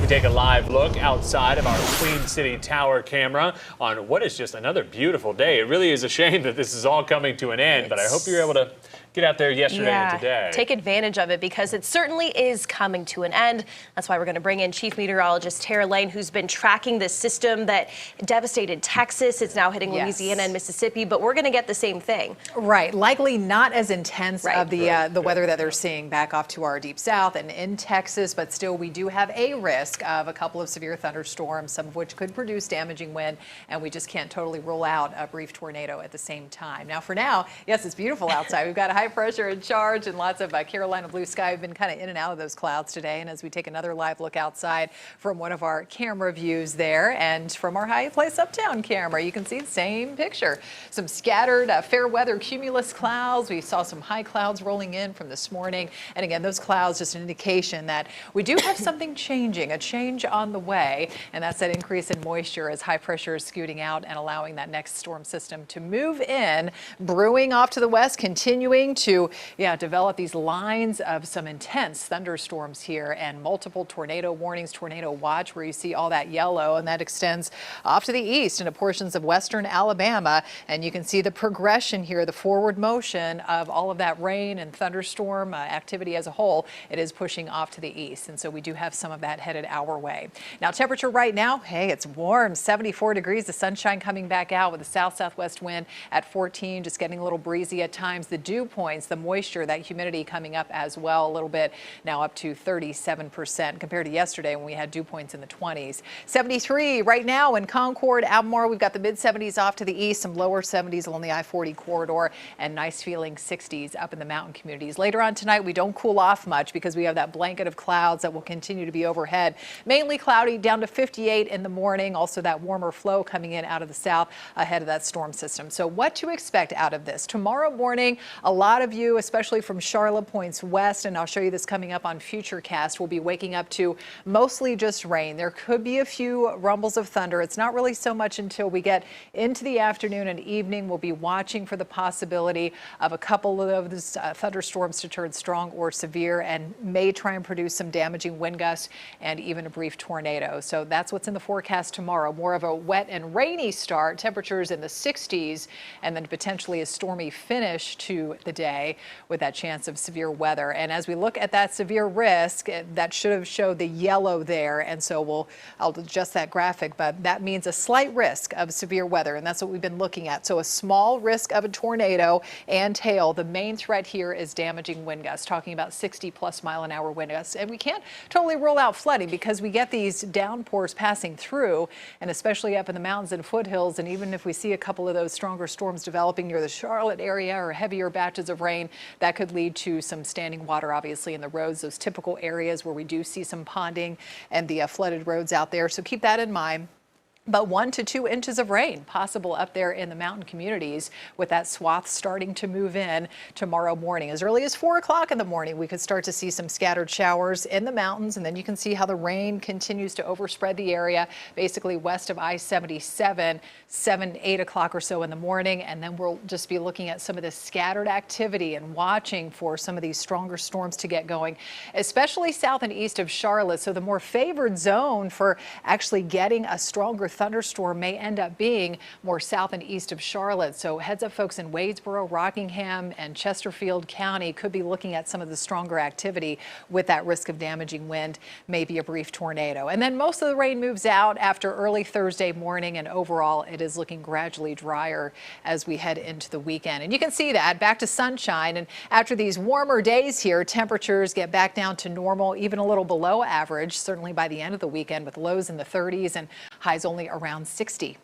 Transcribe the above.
We take a live look outside of our Queen City Tower camera on what is just another beautiful day. It really is a shame that this is all coming to an end, but I hope you're able to get out there yesterday and today. Take advantage of it because it certainly is coming to an end. That's why we're going to bring in Chief Meteorologist Tara Lane, who's been tracking this system that devastated Texas. It's now hitting Louisiana and Mississippi, but we're going to get the same thing. Right. Likely not as intense of the weather that they're seeing back off to our deep south and in Texas, but still we do have a risk of a couple of severe thunderstorms, some of which could produce damaging wind, and we just can't totally rule out a brief tornado at the same time. Now, for now, yes, it's beautiful outside. We've got a high pressure in charge and lots of Carolina blue sky. We've been kind of in and out of those clouds today. And as we take another live look outside from one of our camera views there and from our High Place Uptown camera, you can see the same picture. Some scattered fair weather cumulus clouds. We saw some high clouds rolling in from this morning. And again, those clouds just an indication that we do have something changing, a change on the way. And that's that increase in moisture as high pressure is scooting out and allowing that next storm system to move in, brewing off to the west, continuing to develop these lines of some intense thunderstorms here and multiple tornado warnings, tornado watch, where you see all that yellow, and that extends off to the east into portions of western Alabama. And you can see the progression here, the forward motion of all of that rain and thunderstorm activity as a whole. It is pushing off to the east, and so we do have some of that headed our way. Now, temperature right now, hey, it's warm, 74 degrees, the sunshine coming back out with the south-southwest wind at 14, just getting a little breezy at times. The dew points, the moisture, that humidity coming up as well a little bit, now up to 37% compared to yesterday when we had dew points in the 20s. 73 right now in Concord, Albemarle. We've got the mid 70s off to the east, some lower 70s along the I-40 corridor, and nice feeling 60s up in the mountain communities. Later on tonight, we don't cool off much because we have that blanket of clouds that will continue to be overhead. Mainly cloudy, down to 58 in the morning. Also that warmer flow coming in out of the south ahead of that storm system. So what to expect out of this? Tomorrow morning, a lot of you, especially from Charlotte points west, and I'll show you this coming up on Futurecast, will be waking up to mostly just rain. There could be a few rumbles of thunder. It's not really so much until we get into the afternoon and evening. We'll be watching for the possibility of a couple of those thunderstorms to turn strong or severe and may try and produce some damaging wind gusts and even a brief tornado. So that's what's in the forecast tomorrow. More of a wet and rainy start, temperatures in the 60s, and then potentially a stormy finish to the day with that chance of severe weather. And as we look at that severe risk, that should have showed the yellow there. And so I'll adjust that graphic, but that means a slight risk of severe weather. And that's what we've been looking at. So a small risk of a tornado and hail. The main threat here is damaging wind gusts, talking about 60-plus-mile-an-hour wind gusts. And we can't totally rule out flooding because we get these downpours passing through, and especially up in the mountains and foothills. And even if we see a couple of those stronger storms developing near the Charlotte area or heavier batches of rain, that could lead to some standing water, obviously, in the roads, those typical areas where we do see some ponding and the flooded roads out there. So keep that in mind. But 1 to 2 inches of rain possible up there in the mountain communities with that swath starting to move in tomorrow morning. As early as 4 o'clock in the morning, we could start to see some scattered showers in the mountains. And then you can see how the rain continues to overspread the area, basically west of I-77, 8 o'clock or so in the morning. And then we'll just be looking at some of the scattered activity and watching for some of these stronger storms to get going, especially south and east of Charlotte. So the more favored zone for actually getting a stronger thunderstorm may end up being more south and east of Charlotte. So heads up, folks in Wadesboro, Rockingham, and Chesterfield County could be looking at some of the stronger activity with that risk of damaging wind, maybe a brief tornado. And then most of the rain moves out after early Thursday morning, and overall it is looking gradually drier as we head into the weekend. And you can see that back to sunshine. And after these warmer days here, temperatures get back down to normal, even a little below average, certainly by the end of the weekend, with lows in the 30s and highs only around 60.